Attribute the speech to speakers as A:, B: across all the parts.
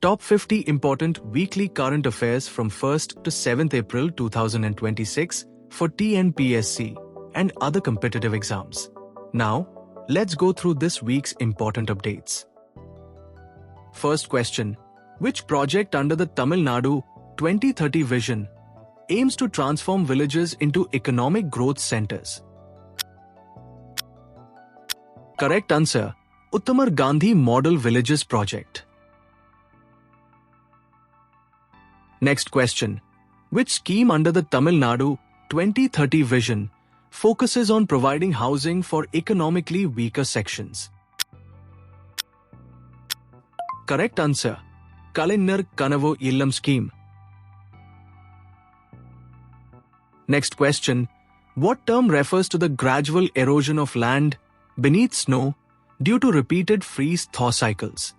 A: Top 50 important weekly current affairs from 1st to 7th April 2026 for TNPSC and other competitive exams. Now, let's go through this week's important updates. First question. Which project under the Tamil Nadu 2030 vision aims to transform villages into economic growth centers? Correct answer. Uttamar Gandhi Model Villages Project. Next question. Which scheme under the Tamil Nadu 2030 vision focuses on providing housing for economically weaker sections? Correct answer. Kalinnar Kanavu Illam scheme. Next question. What term refers to the gradual erosion of land beneath snow due to repeated freeze-thaw cycles?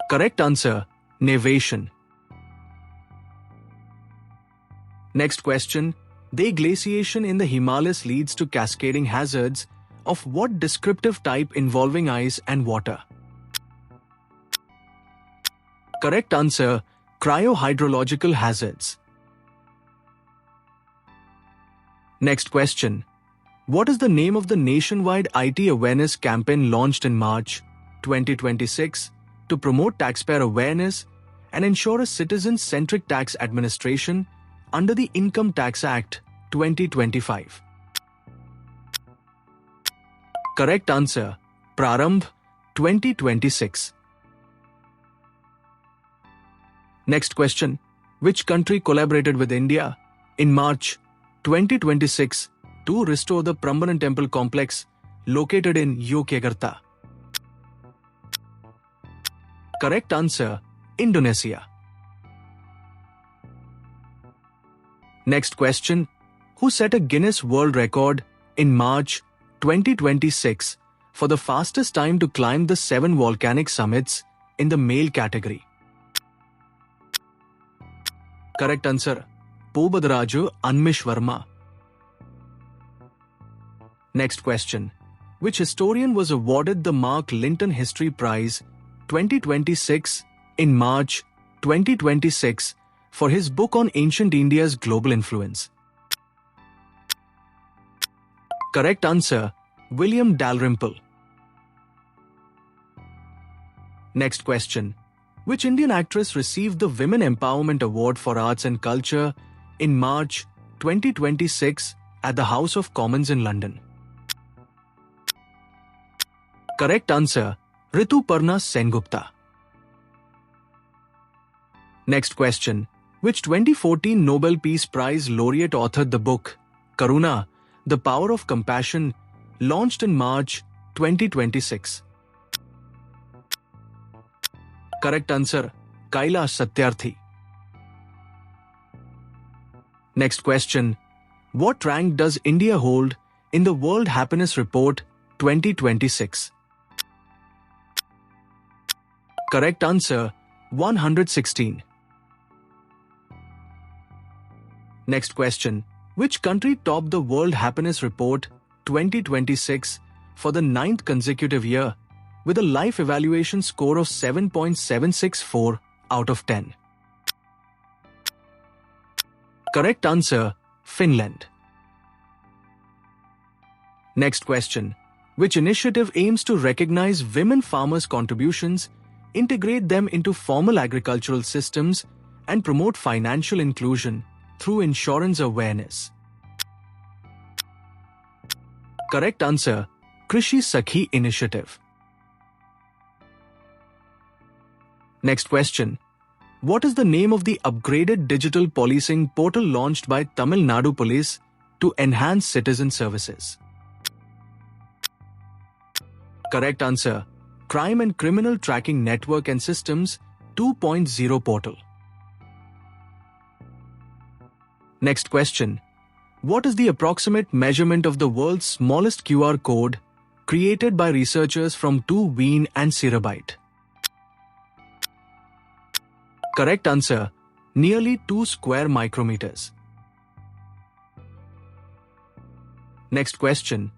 A: Correct answer. Nevation. Next question. Deglaciation in the Himalayas leads to cascading hazards of what descriptive type involving ice and water? Correct answer. Cryohydrological hazards. Next question. What is the name of the nationwide IT awareness campaign launched in March 2026 to promote taxpayer awareness and ensure a citizen-centric tax administration under the Income Tax Act 2025? Correct answer. Prarambh 2026. Next question. Which country collaborated with India in March 2026 to restore the Prambanan temple complex located in Yogyakarta? Correct answer. Indonesia. Next question. Who set a Guinness World Record in March 2026 for the fastest time to climb the 7 volcanic summits in the male category? Correct answer. Pobadaraju Anmishwarma. Next question. Which historian was awarded the Mark Linton History Prize 2026 in March 2026 for his book on ancient India's global influence? Correct answer. William Dalrymple. Next question. Which Indian actress received the Women Empowerment Award for Arts and Culture in March 2026 at the House of Commons in London? Correct answer. Rituparna Sengupta. Next question. Which 2014 Nobel Peace Prize laureate authored the book Karuna, The Power of Compassion, launched in March 2026? Correct answer. Kailash Satyarthi. Next question. What rank does India hold in the World Happiness Report 2026? Correct answer. 116. Next question. Which country topped the World Happiness Report 2026 for the 9th consecutive year with a life evaluation score of 7.764 out of 10? Correct answer. Finland. Next question. Which initiative aims to recognize women farmers' contributions, integrate them into formal agricultural systems, and promote financial inclusion through insurance awareness? Correct answer. Krishi Sakhi Initiative. Next question. What is the name of the upgraded digital policing portal launched by Tamil Nadu Police to enhance citizen services? Correct answer. Crime and Criminal Tracking Network and Systems 2.0 portal. Next question. What is the approximate measurement of the world's smallest QR code created by researchers from 2 Wien and Sirabite? Correct answer. Nearly 2 square micrometers. Next question.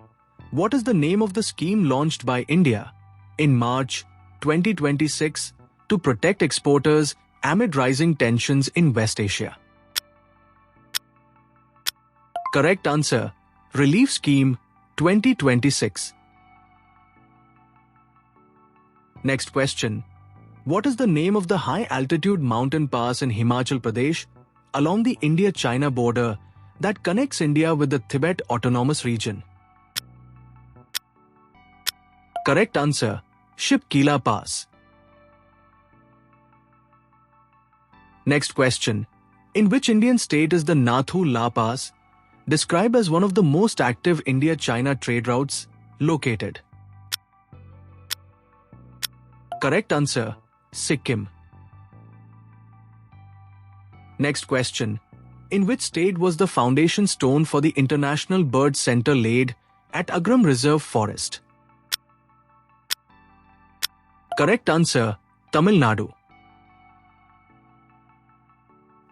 A: What is the name of the scheme launched by India in March 2026 to protect exporters amid rising tensions in West Asia? Correct answer, Relief Scheme 2026. Next question. What is the name of the high-altitude mountain pass in Himachal Pradesh along the India-China border that connects India with the Tibet Autonomous Region? Correct answer, Shipkila Pass. Next question. In which Indian state is the Nathu La Pass, described as one of the most active India-China trade routes, located? Correct answer, Sikkim. Next question. In which state was the foundation stone for the International Bird Center laid at Agram Reserve Forest? Correct answer, Tamil Nadu.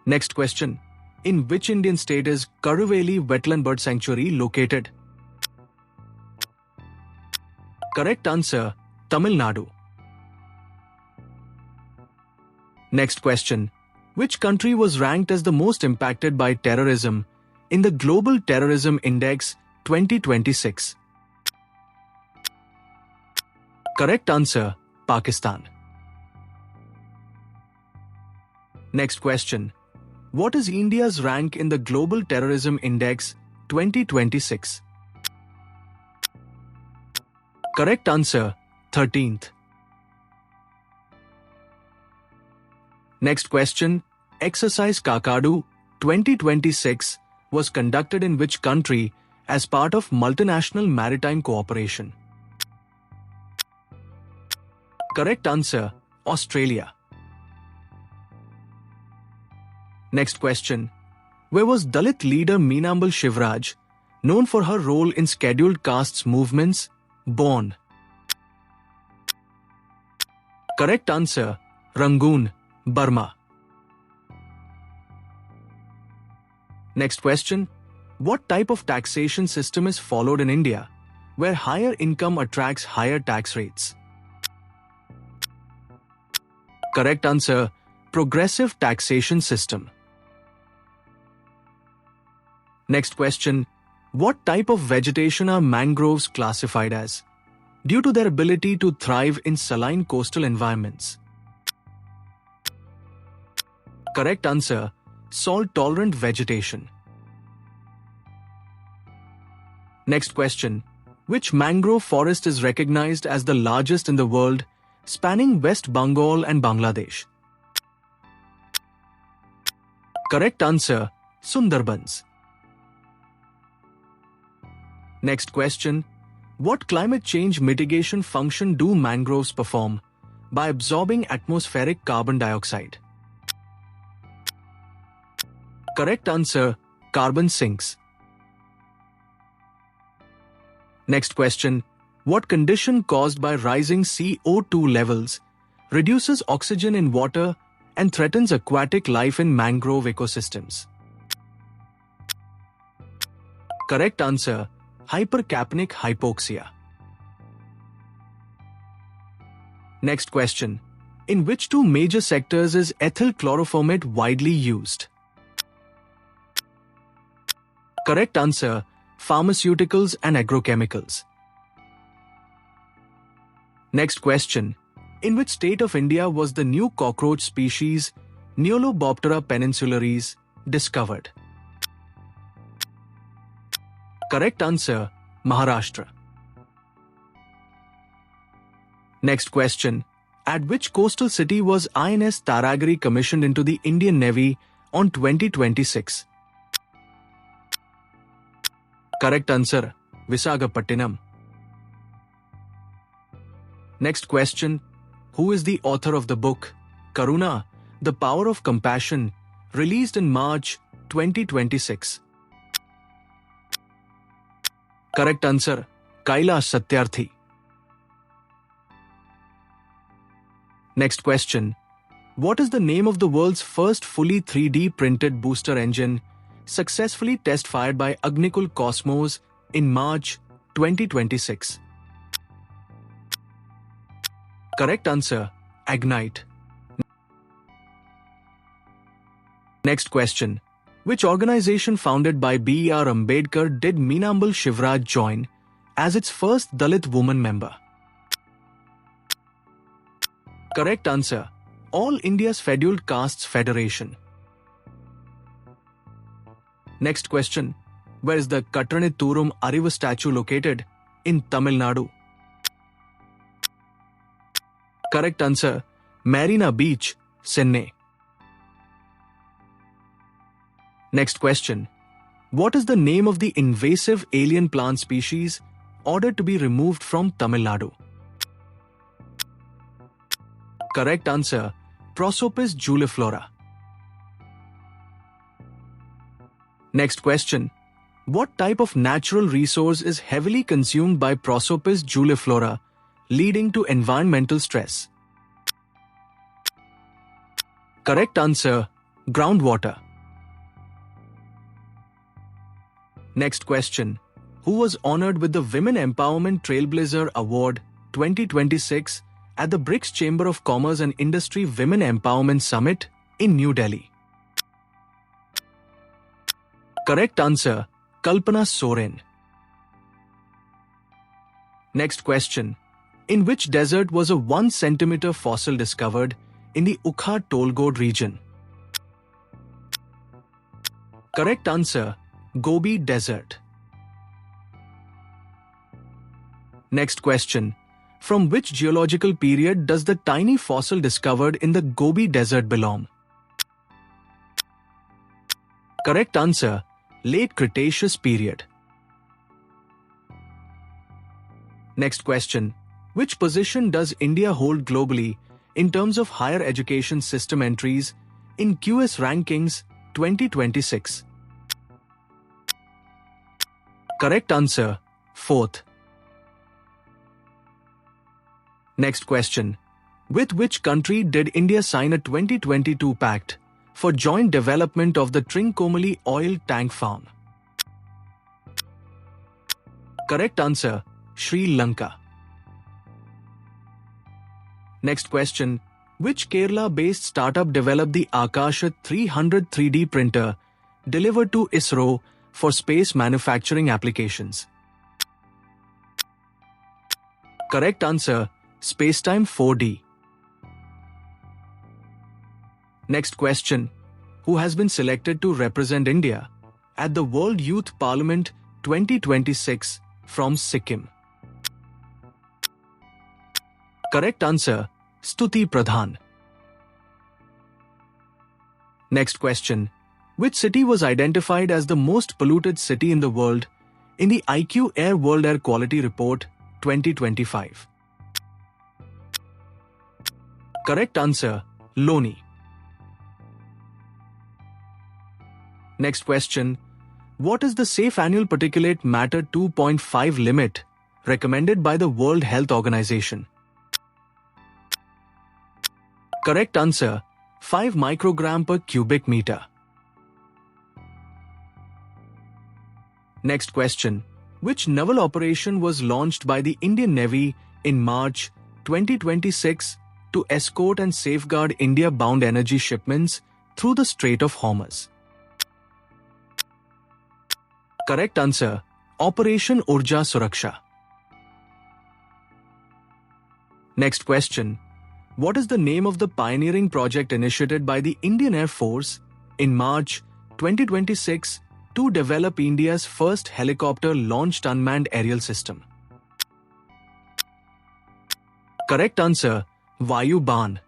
A: Next question. In which Indian state is Karuveli Wetland Bird Sanctuary located? Correct answer, Tamil Nadu. Next question. Which country was ranked as the most impacted by terrorism in the Global Terrorism Index 2026? Correct answer, Pakistan. Next question. What is India's rank in the Global Terrorism Index 2026? Correct answer, 13th. Next question. Exercise Kakadu 2026 was conducted in which country as part of multinational maritime cooperation? Correct answer, Australia. Next question. Where was Dalit leader Meenambal Shivraj, known for her role in scheduled castes movements, born? Correct answer, Rangoon, Burma. Next question. What type of taxation system is followed in India, where higher income attracts higher tax rates? Correct answer, progressive taxation system. Next question. What type of vegetation are mangroves classified as, due to their ability to thrive in saline coastal environments? Correct answer, salt-tolerant vegetation. Next question. Which mangrove forest is recognized as the largest in the world, spanning West Bengal and Bangladesh? Correct answer, Sundarbans. Next question. What climate change mitigation function do mangroves perform by absorbing atmospheric carbon dioxide? Correct answer, carbon sinks. Next question. What condition caused by rising CO2 levels reduces oxygen in water and threatens aquatic life in mangrove ecosystems? Correct answer, hypercapnic hypoxia. Next question. In which two major sectors is ethyl chloroformate widely used? Correct answer, pharmaceuticals and agrochemicals. Next question. In which state of India was the new cockroach species Neoloboptera peninsularis discovered? Correct answer, Maharashtra. Next question. At which coastal city was INS Taragiri commissioned into the Indian Navy on 2026? Correct answer, Visakhapatnam. Next question. Who is the author of the book Karuna, The Power of Compassion, released in March 2026? Correct answer, Kailash Satyarthi. Next question. What is the name of the world's first fully 3D printed booster engine successfully test-fired by Agnikul Cosmos in March 2026? Correct answer, Ignite. Next question. Which organization founded by B.R. Ambedkar did Meenambal Shivraj join as its first Dalit woman member? Correct answer, All India's Scheduled Castes Federation. Next question. Where is the Katranithuram Arivu statue located? In Tamil Nadu. Correct answer, Marina Beach, Chennai. Next question. What is the name of the invasive alien plant species ordered to be removed from Tamil Nadu? Correct answer, Prosopis juliflora. Next question. What type of natural resource is heavily consumed by Prosopis juliflora, leading to environmental stress? Correct answer, groundwater. Next question. Who was honored with the Women Empowerment Trailblazer Award 2026 at the BRICS Chamber of Commerce and Industry Women Empowerment Summit in New Delhi? Correct answer, Kalpana Soren. Next question. In which desert was a 1 centimeter fossil discovered in the Ukha Tolgod region? Correct answer, Gobi Desert. Next question. From which geological period does the tiny fossil discovered in the Gobi Desert belong? Correct answer, Late Cretaceous period. Next question. Which position does India hold globally in terms of higher education system entries in QS Rankings 2026? Correct answer, 4th. Next question. With which country did India sign a 2022 pact for joint development of the Trincomalee oil tank farm? Correct answer, Sri Lanka. Next question. Which Kerala-based startup developed the Akasha 300 3D printer delivered to ISRO for space manufacturing applications? Correct answer, Spacetime 4D. Next question. Who has been selected to represent India at the World Youth Parliament 2026 from Sikkim? Correct answer, Stuti Pradhan. Next question. Which city was identified as the most polluted city in the world in the IQ Air World Air Quality Report 2025? Correct answer, Loni. Next question. What is the safe annual particulate matter 2.5 limit recommended by the World Health Organization? Correct answer, 5 microgram per cubic meter. Next question. Which naval operation was launched by the Indian Navy in March 2026 to escort and safeguard India-bound energy shipments through the Strait of Hormuz? Correct answer, Operation Urja Suraksha. Next question. What is the name of the pioneering project initiated by the Indian Air Force in March 2026 to develop India's first helicopter-launched unmanned aerial system? Correct answer, Vayu Ban.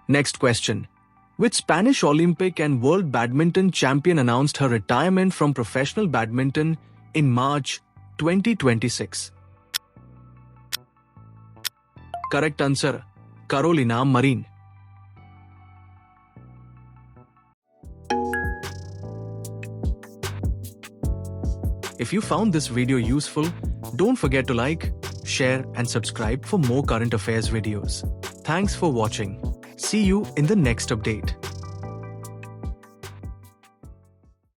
A: Next question. Which Spanish Olympic and World Badminton champion announced her retirement from professional badminton in March 2026? Correct answer, Carolina Marin. If you found this video useful, don't forget to like, share and subscribe for more current affairs videos. Thanks for watching. See you in the next update.